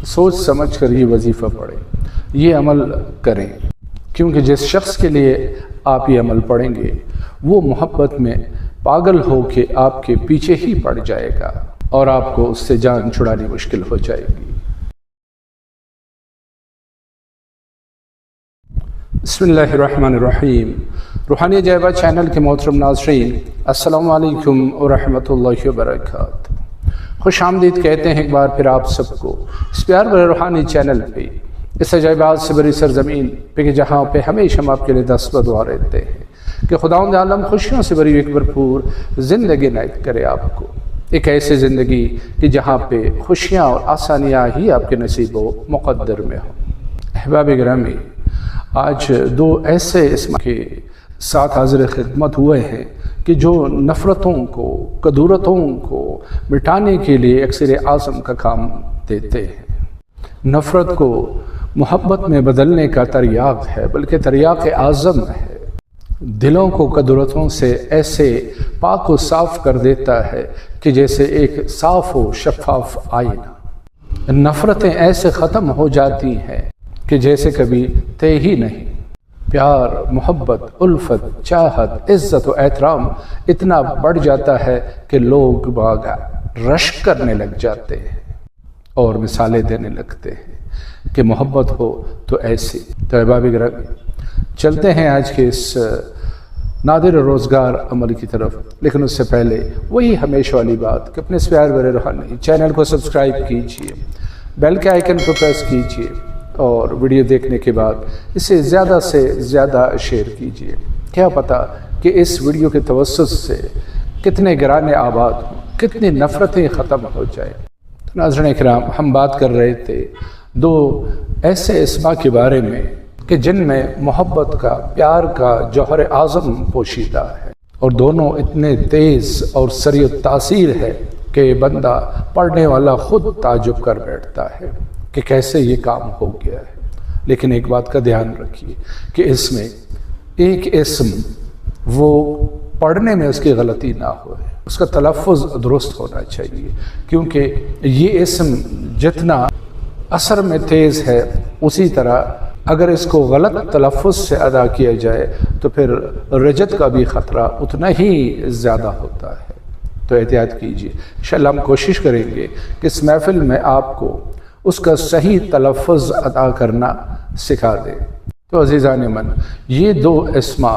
سوچ سمجھ کر یہ وظیفہ پڑھیں، یہ عمل کریں، کیونکہ جس شخص کے لیے آپ یہ عمل پڑھیں گے وہ محبت میں پاگل ہو کے آپ کے پیچھے ہی پڑ جائے گا اور آپ کو اس سے جان چھڑانی مشکل ہو جائے گی۔ بسم اللہ الرحمن الرحیم۔ روحانی عجائبات چینل کے محترم ناظرین، السلام علیکم ورحمۃ اللہ وبرکاتہ۔ خوش آمدید کہتے ہیں ایک بار پھر آپ سب کو اس پیار بھرے روحانی چینل پہ، اس عجائبات سے بری سرزمین پہ کہ جہاں پہ ہمیشہ ہم آپ کے لیے دست بدعا رہتے ہیں کہ خداوند عالم خوشیوں سے بری ایک بھرپور زندگی عنایت کرے آپ کو، ایک ایسی زندگی کہ جہاں پہ خوشیاں اور آسانیاں ہی آپ کے نصیب و مقدر میں ہوں۔ احباب گرامی، آج دو ایسے اسم کے ساتھ حاضر خدمت ہوئے ہیں کہ جو نفرتوں کو، کدورتوں کو مٹانے کے لیے اکثر اعظم کا کام دیتے ہیں۔ نفرت کو محبت میں بدلنے کا تریاق ہے، بلکہ تریاق اعظم ہے۔ دلوں کو کدورتوں سے ایسے پاک و صاف کر دیتا ہے کہ جیسے ایک صاف و شفاف آئینہ۔ نفرتیں ایسے ختم ہو جاتی ہیں کہ جیسے کبھی تھے ہی نہیں۔ پیار، محبت، الفت، چاہت، عزت و احترام اتنا بڑھ جاتا ہے کہ لوگ باغ رشک کرنے لگ جاتے ہیں اور مثالیں دینے لگتے ہیں کہ محبت ہو تو ایسی۔ تو احباب گرامی، چلتے ہیں آج کے اس نادر روزگار عمل کی طرف، لیکن اس سے پہلے وہی ہمیشہ والی بات کہ اپنے اس پیار بھرے روحانی چینل کو سبسکرائب کیجئے، بیل کے آئیکن کو پریس کیجئے اور ویڈیو دیکھنے کے بعد اسے زیادہ سے زیادہ شیئر کیجئے۔ کیا پتہ کہ اس ویڈیو کے توسط سے کتنے گرانے آباد ہوں، کتنی نفرتیں ختم ہو جائیں۔ ناظرین اکرام، ہم بات کر رہے تھے دو ایسے اسما کے بارے میں کہ جن میں محبت کا، پیار کا جوہر اعظم پوشیدہ ہے، اور دونوں اتنے تیز اور سریع التاثیر ہے کہ بندہ پڑھنے والا خود تعجب کر بیٹھتا ہے کہ کیسے یہ کام ہو گیا ہے۔ لیکن ایک بات کا دھیان رکھیے کہ اس میں ایک اسم وہ پڑھنے میں اس کی غلطی نہ ہوئے، اس کا تلفظ درست ہونا چاہیے، کیونکہ یہ اسم جتنا اثر میں تیز ہے اسی طرح اگر اس کو غلط تلفظ سے ادا کیا جائے تو پھر رجت کا بھی خطرہ اتنا ہی زیادہ ہوتا ہے۔ تو احتیاط کیجیے۔ انشاءاللہ ہم کوشش کریں گے کہ اس محفل میں آپ کو اس کا صحیح تلفظ ادا کرنا سکھا دے۔ تو عزیزان من، یہ دو اسما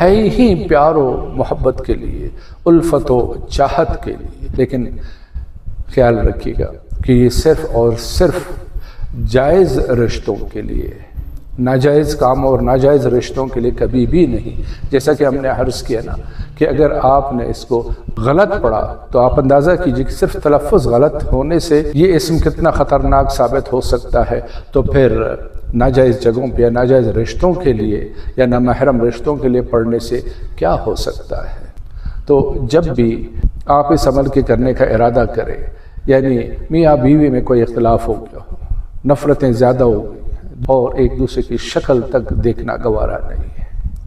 ہے ہی پیار و محبت کے لیے، الفت و چاہت کے لیے، لیکن خیال رکھیے گا کہ یہ صرف اور صرف جائز رشتوں کے لیے ہے، ناجائز کام اور ناجائز رشتوں کے لیے کبھی بھی نہیں۔ جیسا کہ ہم نے عرض کیا نا کہ اگر آپ نے اس کو غلط پڑھا تو آپ اندازہ کیجئے کہ صرف تلفظ غلط ہونے سے یہ اسم کتنا خطرناک ثابت ہو سکتا ہے، تو پھر ناجائز جگہوں پہ یا ناجائز رشتوں کے لیے یا نامحرم رشتوں کے لیے پڑھنے سے کیا ہو سکتا ہے۔ تو جب بھی آپ اس عمل کے کرنے کا ارادہ کریں، یعنی میاں بیوی میں کوئی اختلاف ہو گیا ہو، نفرتیں زیادہ ہو گئی اور ایک دوسرے کی شکل تک دیکھنا گوارا نہیں ہے،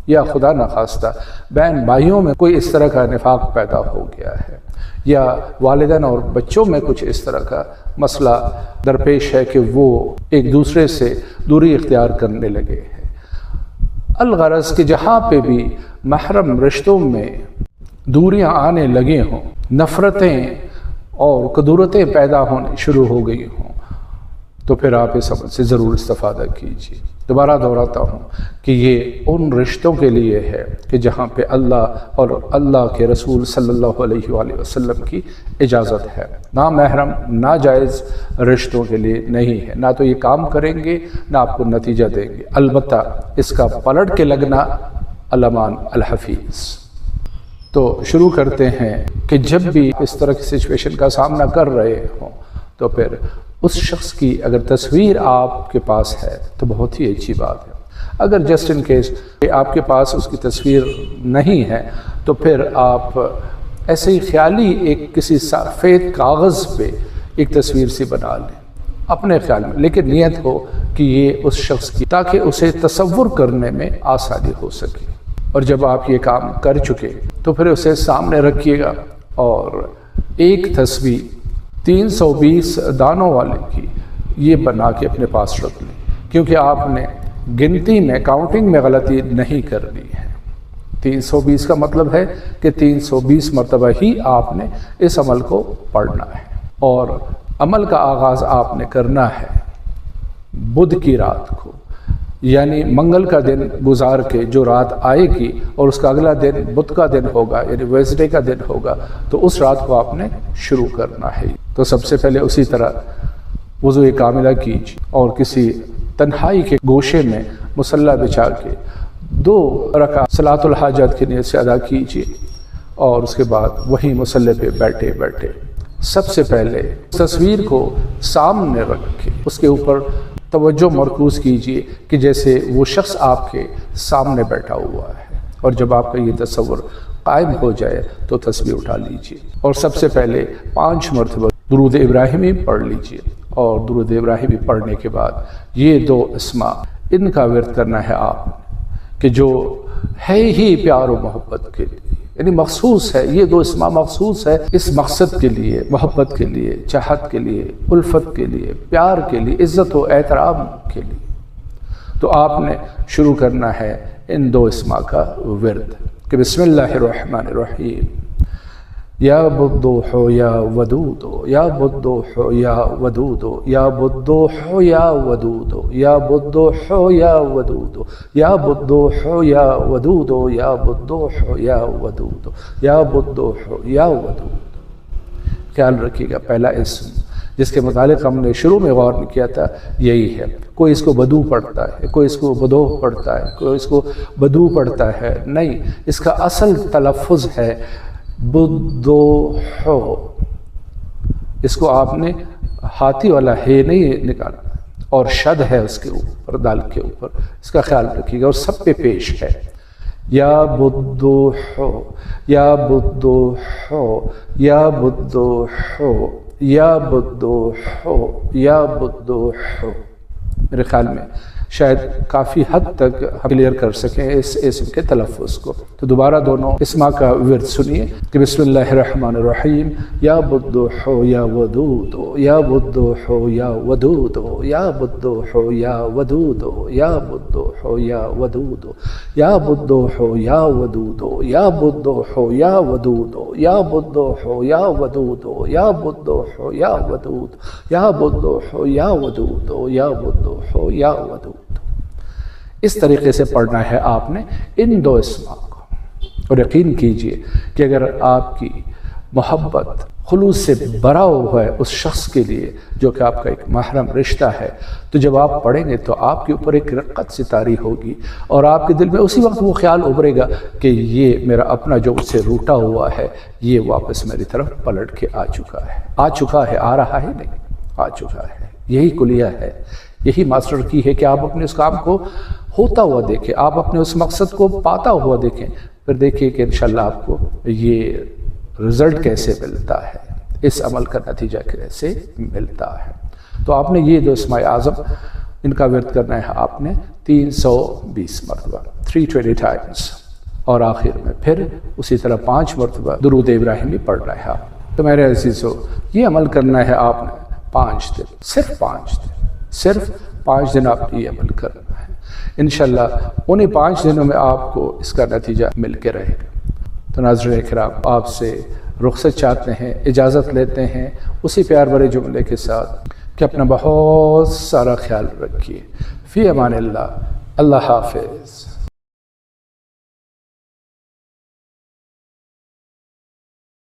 یا خدا نخواستہ بہن بھائیوں میں کوئی اس طرح کا نفاق پیدا ہو گیا ہے، یا والدین اور بچوں میں کچھ اس طرح کا مسئلہ درپیش ہے کہ وہ ایک دوسرے سے دوری اختیار کرنے لگے ہیں۔ الغرض کہ جہاں پہ بھی محرم رشتوں میں دوریاں آنے لگے ہوں، نفرتیں اور کدورتیں پیدا ہونے شروع ہو گئی ہوں، تو پھر آپ اس عمل سے ضرور استفادہ کیجیے۔ دوبارہ دہراتا ہوں کہ یہ ان رشتوں کے لیے ہے کہ جہاں پہ اللہ اور اللہ کے رسول صلی اللہ علیہ وآلہ وسلم کی اجازت ہے، نامحرم ناجائز رشتوں کے لیے نہیں ہے۔ نہ تو یہ کام کریں گے نہ آپ کو نتیجہ دیں گے، البتہ اس کا پلٹ کے لگنا الامان الحفیظ۔ تو شروع کرتے ہیں کہ جب بھی اس طرح کی سچویشن کا سامنا کر رہے ہوں تو پھر اس شخص کی اگر تصویر آپ کے پاس ہے تو بہت ہی اچھی بات ہے۔ اگر جسٹ ان کیس آپ کے پاس اس کی تصویر نہیں ہے تو پھر آپ ایسے ہی خیالی ایک کسی سفید کاغذ پہ ایک تصویر سی بنا لیں اپنے خیال میں، لیکن نیت ہو کہ یہ اس شخص کی، تاکہ اسے تصور کرنے میں آسانی ہو سکے۔ اور جب آپ یہ کام کر چکے تو پھر اسے سامنے رکھیے گا اور ایک تصویر 320 دانوں والے کی یہ بنا کے اپنے پاس رکھ لیں، کیونکہ آپ نے گنتی میں کاؤنٹنگ میں غلطی نہیں کرنی ہے۔ 320 کا مطلب ہے کہ 320 مرتبہ ہی آپ نے اس عمل کو پڑھنا ہے، اور عمل کا آغاز آپ نے کرنا ہے بدھ کی رات کو، یعنی منگل کا دن گزار کے جو رات آئے گی اور اس کا اگلا دن بدھ کا دن ہوگا، یعنی ویڈنسڈے کا دن ہوگا، تو اس رات کو آپ نے شروع کرنا ہے۔ تو سب سے پہلے اسی طرح وضوء کاملہ کیجیے اور کسی تنہائی کے گوشے میں مصلی بچھا کے 2 رکعت صلاۃ الحاجت کی نیت سے ادا کیجیے، اور اس کے بعد وہی مصلی پہ بیٹھے بیٹھے سب سے پہلے تصویر کو سامنے رکھ کے اس کے اوپر توجہ مرکوز کیجیے کہ جیسے وہ شخص آپ کے سامنے بیٹھا ہوا ہے، اور جب آپ کا یہ تصور قائم ہو جائے تو تصویر اٹھا لیجیے، اور سب سے پہلے 5 مرتبہ درود ابراہیمی پڑھ لیجیے، اور درود ابراہیمی پڑھنے کے بعد یہ 2 اسماء ان کا ورد کرنا ہے آپ کہ جو ہے ہی پیار و محبت کے لیے، یعنی مخصوص ہے، یہ 2 اسماء مخصوص ہے اس مقصد کے لیے، محبت کے لیے، چاہت کے لیے، الفت کے لیے، پیار کے لیے، عزت و احترام کے لیے۔ تو آپ نے شروع کرنا ہے ان 2 اسماء کا ورد کہ بسم اللہ الرحمن الرحیم، یا بدوح یا ودود یا بدوح یا ودود یا بدوح یا ودود یا بدوح یا ودود یا بدوح یا ودود یا بدوح یا ودود یا بدوح یا ودود۔ خیال رکھیے گا پہلا اسم جس کے متعلق ہم نے شروع میں غور نہیں کیا تھا یہی ہے۔ کوئی اس کو بدو پڑھتا ہے، کوئی اس کو بدوح پڑھتا ہے، کوئی اس کو بدو پڑھتا ہے، نہیں، اس کا اصل تلفظ ہے بدوح۔ اس کو آپ نے ہاتھی والا ہے نہیں نکالنا، اور شد ہے اس کے اوپر، دال کے اوپر، اس کا خیال رکھیے گا، اور سب پہ پیش ہے یا بدوح یا بدوح یا بدوح یا بدوح یا بدوح۔ میرے خیال میں شاید کافی حد تک ہم کلیئر کر سکیں اس اسم کے تلفظ کو۔ تو دوبارہ دونوں اسماء کا ورد سنیے کہ بسم اللہ الرحمن الرحیم، یا بدوح یا ودود یا بدوح یا ودود یا بدوح یا ودود یا بدوح یا ودود یا بدوح یا ودود یا بدوح یا ودود یا بدوح یا ودود یا بدوح یا ودود یا بدوح یا ودود یا بدوح یا ودود۔ اس طریقے سے پڑھنا ہے آپ نے ان 2 اسماء کو، اور یقین کیجئے کہ اگر آپ کی محبت خلوص سے بھرا ہوا ہے اس شخص کے لیے جو کہ آپ کا ایک محرم رشتہ ہے، تو جب آپ پڑھیں گے تو آپ کے اوپر ایک رقت سی طاری ہوگی، اور آپ کے دل میں اسی وقت وہ خیال ابھرے گا کہ یہ میرا اپنا جو اس سے روٹا ہوا ہے یہ واپس میری طرف پلٹ کے آ چکا ہے، آ رہا ہے نہیں، آ چکا ہے۔ یہی کلیہ ہے، یہی ماسٹر کی ہے کہ آپ اپنے اس کام کو ہوتا ہوا دیکھیں، آپ اپنے اس مقصد کو پاتا ہوا دیکھیں، پھر دیکھیں کہ انشاءاللہ آپ کو یہ رزلٹ کیسے ملتا ہے، اس عمل کا نتیجہ کیسے ملتا ہے۔ تو آپ نے یہ 2 اسماء اعظم ان کا ورد کرنا ہے آپ نے 320 مرتبہ 320 ٹائمز، اور آخر میں پھر اسی طرح 5 مرتبہ درود ابراہیمی پڑھنا ہے آپ۔ تو میرے عزیزو، یہ عمل کرنا ہے آپ نے 5 دن، صرف 5 دن آپ نے یہ عمل کرنا ہے۔ انشاءاللہ انہیں 5 دنوں میں آپ کو اس کا نتیجہ مل کے رہے گا۔ تو ناظرین کرام، آپ سے رخصت چاہتے ہیں، اجازت لیتے ہیں اسی پیار بھرے جملے کے ساتھ کہ اپنا بہت سارا خیال رکھیے۔ فی امان اللہ، اللہ حافظ۔